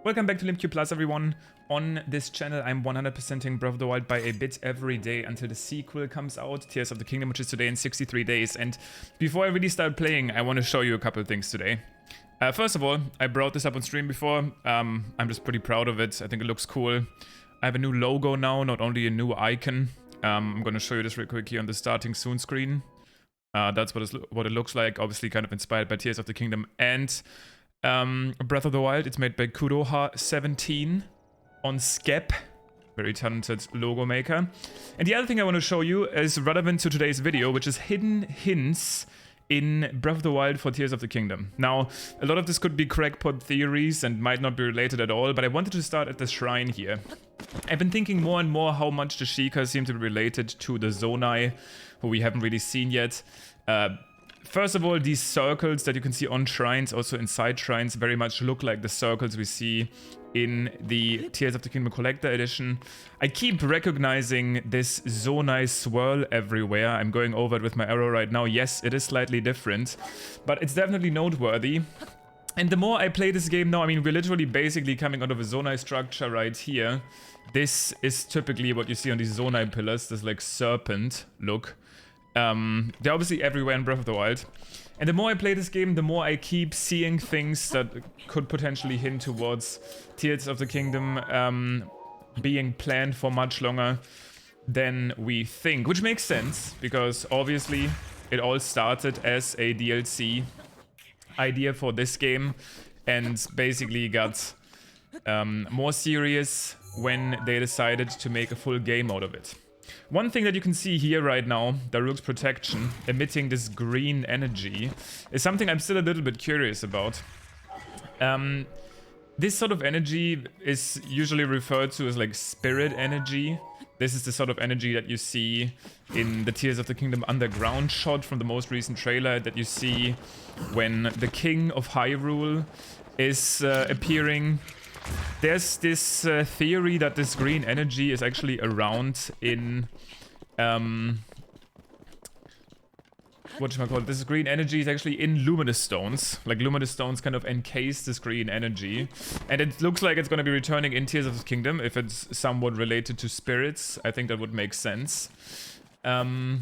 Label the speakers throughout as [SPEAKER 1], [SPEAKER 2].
[SPEAKER 1] Welcome back to LimpQ Plus, everyone. On this channel, I'm 100%ing Breath of the Wild by a bit every day until the sequel comes out, Tears of the Kingdom, which is today in 63 days. And before I really start playing, I want to show you a couple of things today. First of all, I brought this up on stream before. I'm just pretty proud of it. I think it looks cool. I have a new logo now, not only a new icon. I'm going to show you this real quick here on the starting soon screen. That's what it looks like, obviously kind of inspired by Tears of the Kingdom and Breath of the Wild. It's made by Kudoha17 on Skep, very talented logo maker. And the other thing I want to show you is relevant to today's video, which is hidden hints in Breath of the Wild for Tears of the Kingdom. Now, a lot of this could be crackpot theories and might not be related at all, but I wanted to start at the shrine here. I've been thinking more and more how much the Sheikah seem to be related to the Zonai, who we haven't really seen yet. First of all, these circles that you can see on shrines, also inside shrines, very much look like the circles we see in the Tears of the Kingdom Collector Edition. I keep recognizing this Zonai swirl everywhere. I'm going over it with my arrow right now. Yes, it is slightly different, but it's definitely noteworthy. And the more I play this game now, I mean, we're literally basically coming out of a Zonai structure right here. This is typically what you see on these Zonai pillars, this like serpent look. They're obviously everywhere in Breath of the Wild. And the more I play this game, the more I keep seeing things that could potentially hint towards Tears of the Kingdom being planned for much longer than we think. Which makes sense, because obviously it all started as a DLC idea for this game and basically got more serious when they decided to make a full game out of it. One thing that you can see here right now, Daruk's protection, emitting this green energy, is something I'm still a little bit curious about. This sort of energy is usually referred to as like spirit energy. This is the sort of energy that you see in the Tears of the Kingdom Underground shot from the most recent trailer that you see when the King of Hyrule is appearing. There's this theory that this green energy is actually around in whatchamacallit, this green energy is actually in luminous stones. Like luminous stones kind of encase this green energy. And it looks like it's going to be returning in Tears of the Kingdom. If it's somewhat related to spirits, I think that would make sense. But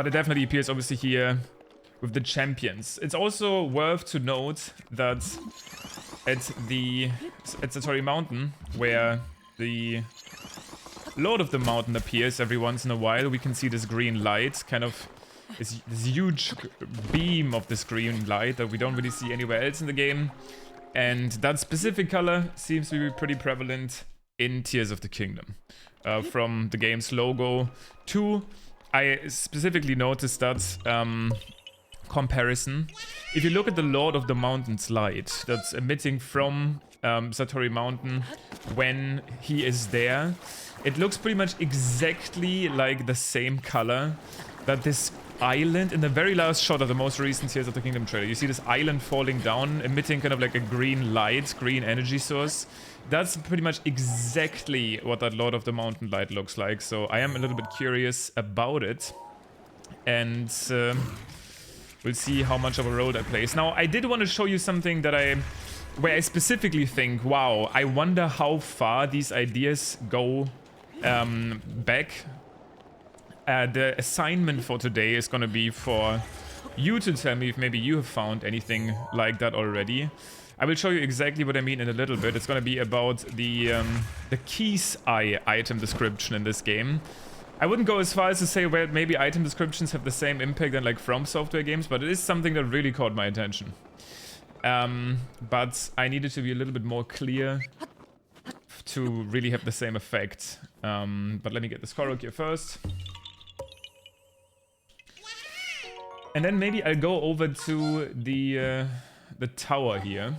[SPEAKER 1] it definitely appears obviously here with the champions. It's also worth to note that at Satori Mountain, where the Lord of the Mountain appears every once in a while, we can see this green light, kind of this huge beam of this green light that we don't really see anywhere else in the game. And that specific color seems to be pretty prevalent in Tears of the Kingdom. From the game's logo to, I specifically noticed that comparison. If you look at the Lord of the Mountain's light that's emitting from Satori Mountain when he is there, it looks pretty much exactly like the same color that this island in the very last shot of the most recent Tears of the Kingdom trailer. You see this island falling down, emitting kind of like a green light, green energy source. That's pretty much exactly what that Lord of the Mountain light looks like. So I am a little bit curious about it. And we'll see how much of a role that plays. Now, I did want to show you something that where I specifically think, wow, I wonder how far these ideas go back. The assignment for today is going to be for you to tell me if maybe you have found anything like that already. I will show you exactly what I mean in a little bit. It's going to be about the Keys Eye item description in this game. I wouldn't go as far as to say where maybe item descriptions have the same impact than like From Software games, but it is something that really caught my attention. But I needed to be a little bit more clear to really have the same effect. But let me get this Korok here first. And then maybe I'll go over to the tower here.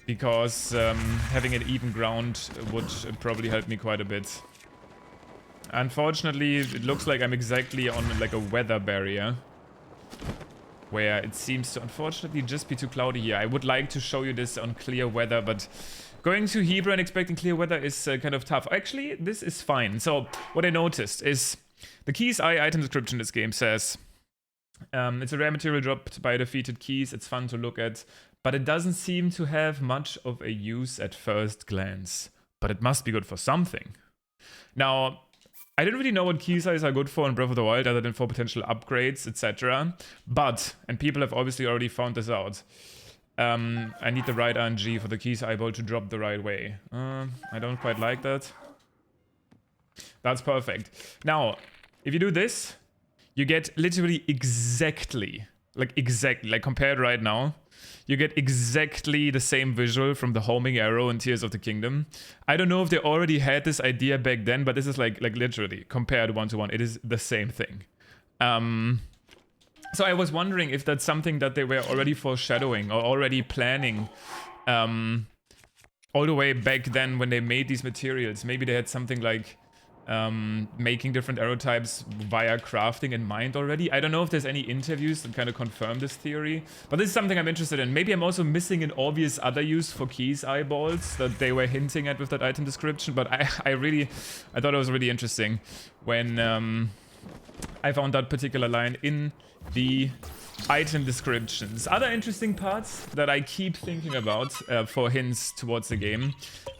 [SPEAKER 1] Because having an even ground would probably help me quite a bit. Unfortunately, it looks like I'm exactly on like a weather barrier, where it seems to unfortunately just be too cloudy here. I would like to show you this on clear weather, but going to Hebra and expecting clear weather is kind of tough. Actually, this is fine. So what I noticed is the Keys Eye item description in this game says It's a rare material dropped by defeated keys. It's fun to look at, but it doesn't seem to have much of a use at first glance. But it must be good for something. Now, I didn't really know what key size are good for in Breath of the Wild other than for potential upgrades, etc. But, and people have obviously already found this out, I need the right RNG for the keys eyeball to drop the right way. I don't quite like that. That's perfect. Now, if you do this, you get literally exactly, like compared right now, you get exactly the same visual from the homing arrow in Tears of the Kingdom. I don't know if they already had this idea back then, but this is like literally compared 1-to-1. It is the same thing. So I was wondering if that's something that they were already foreshadowing or already planning all the way back then when they made these materials. Maybe they had something like making different arrow types via crafting in mind already. I don't know if there's any interviews that kind of confirm this theory, but this is something I'm interested in. Maybe I'm also missing an obvious other use for keys eyeballs that they were hinting at with that item description, but I thought it was really interesting when I found that particular line in the item descriptions. Other interesting parts that I keep thinking about for hints towards the game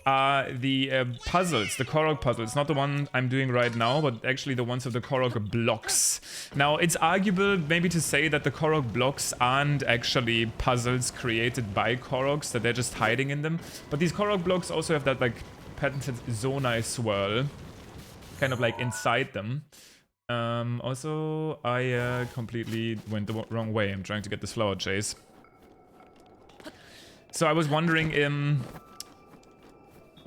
[SPEAKER 1] are the puzzles, the Korok puzzles. Not the one I'm doing right now, but actually the ones of the Korok blocks. Now, it's arguable maybe to say that the Korok blocks aren't actually puzzles created by Koroks, that they're just hiding in them. But these Korok blocks also have that like patented Zonai swirl, kind of like inside them. Also, I completely went the wrong way. I'm trying to get this flower chase. So I was wondering,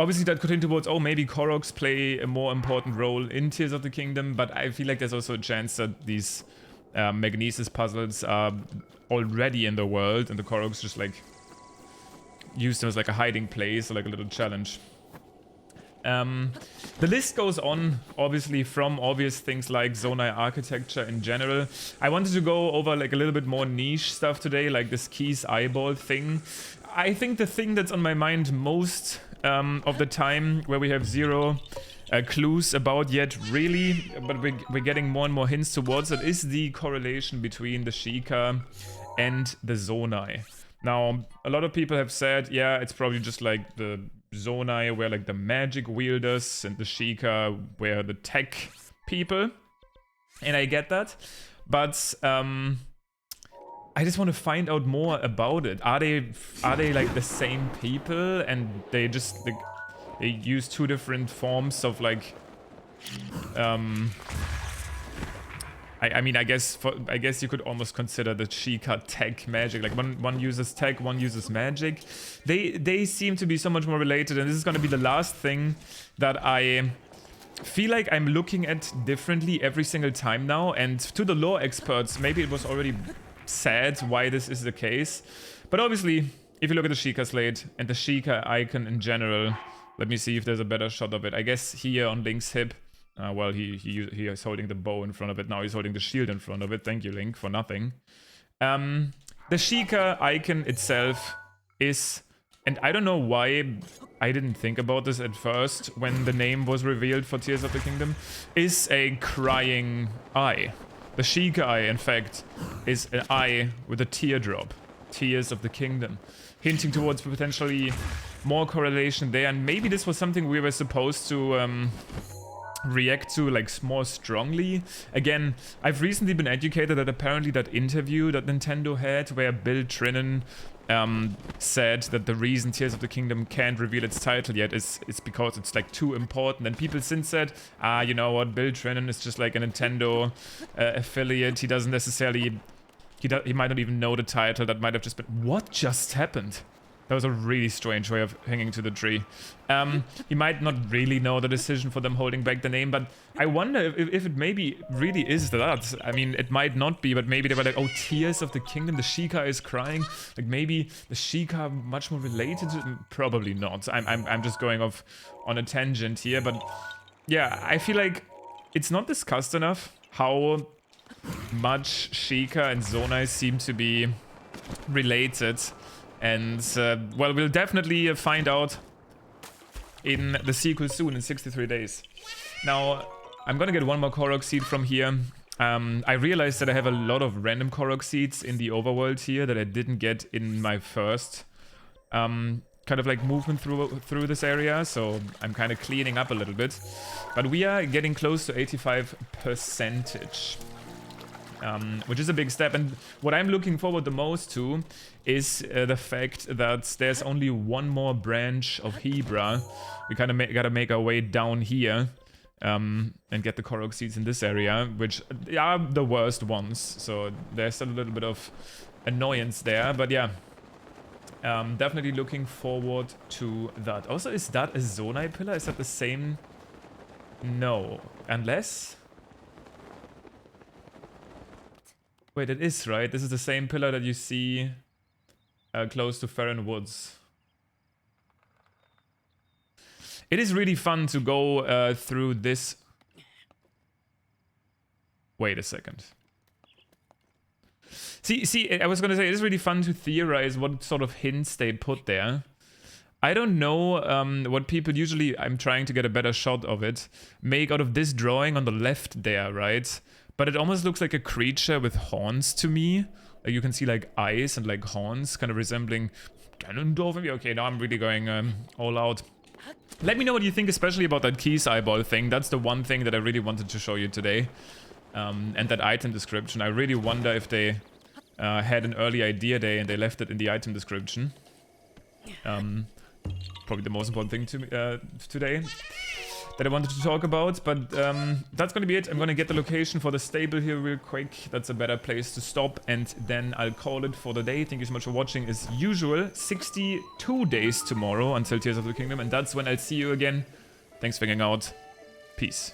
[SPEAKER 1] obviously that could hint towards, oh, maybe Koroks play a more important role in Tears of the Kingdom, but I feel like there's also a chance that these Magnesis puzzles are already in the world, and the Koroks just like use them as like a hiding place or like a little challenge. The list goes on, obviously, from obvious things like Zonai architecture in general. I wanted to go over like a little bit more niche stuff today, like this keys eyeball thing. I think the thing that's on my mind most of the time, where we have zero clues about yet really, but we're getting more and more hints towards it, is the correlation between the Sheikah and the Zonai. Now, a lot of people have said, yeah, it's probably just like the Zonai were like the magic wielders and the Sheikah were the tech people. And I get that. But I just want to find out more about it. Are they like the same people and they just like, they use two different forms of like I mean, I guess you could almost consider the Sheikah tech magic. Like one uses tech, one uses magic. They seem to be so much more related, and this is going to be the last thing that I feel like I'm looking at differently every single time now. And to the lore experts, maybe it was already said why this is the case. But obviously, if you look at the Sheikah slate and the Sheikah icon in general, let me see if there's a better shot of it. I guess here on Link's hip. Well, he is holding the bow in front of it. Now he's holding the shield in front of it. Thank you, Link, for nothing. The Sheikah icon itself is... And I don't know why I didn't think about this at first when the name was revealed for Tears of the Kingdom. Is a crying eye. The Sheikah eye, in fact, is an eye with a teardrop. Tears of the Kingdom. Hinting towards potentially more correlation there. And maybe this was something we were supposed to... react to like more strongly. Again, I've recently been educated that apparently that interview that Nintendo had where Bill Trinen said that the reason Tears of the Kingdom can't reveal its title yet is because it's like too important, and people since said, you know what, Bill Trinen is just like a Nintendo affiliate. He doesn't necessarily, he might not even know the title. That might have just been, what just happened? That was a really strange way of hanging to the tree. He might not really know the decision for them holding back the name, but I wonder if it maybe really is that. I mean, it might not be, but maybe they were like, oh, Tears of the Kingdom, the Sheikah is crying. Like maybe the Sheikah much more related to... Probably not. I'm just going off on a tangent here, but yeah, I feel like it's not discussed enough how much Sheikah and Zonai seem to be related. And, well, we'll definitely find out in the sequel soon, in 63 days. Now, I'm gonna get one more Korok seed from here. I realized that I have a lot of random Korok seeds in the overworld here that I didn't get in my first kind of like movement through this area, so I'm kind of cleaning up a little bit. But we are getting close to 85%, which is a big step. And what I'm looking forward the most to is the fact that there's only one more branch of Hebra. We kind of gotta make our way down here and get the Korok seeds in this area, which are the worst ones. So there's a little bit of annoyance there, but yeah. Definitely looking forward to that. Also, is that a Zonai pillar? Is that the same? No. Unless... Wait, it is, right? This is the same pillar that you see close to Ferren Woods. It is really fun to go through this... Wait a second. See, I was gonna say, it is really fun to theorize what sort of hints they put there. I don't know what people usually, I'm trying to get a better shot of it, make out of this drawing on the left there, right? But it almost looks like a creature with horns to me. Like you can see like eyes and like horns, kind of resembling Ganondorf. Okay, now I'm really going all out. Let me know what you think, especially about that Keys eyeball thing. That's the one thing that I really wanted to show you today. And that item description. I really wonder if they... had an early idea day and they left it in the item description. Probably the most important thing to me, today that I wanted to talk about, but that's gonna be it. I'm gonna get the location for the stable here real quick. That's a better place to stop, and then I'll call it for the day. Thank you so much for watching. As usual, 62 days tomorrow until Tears of the Kingdom, and that's when I'll see you again. Thanks for hanging out. Peace.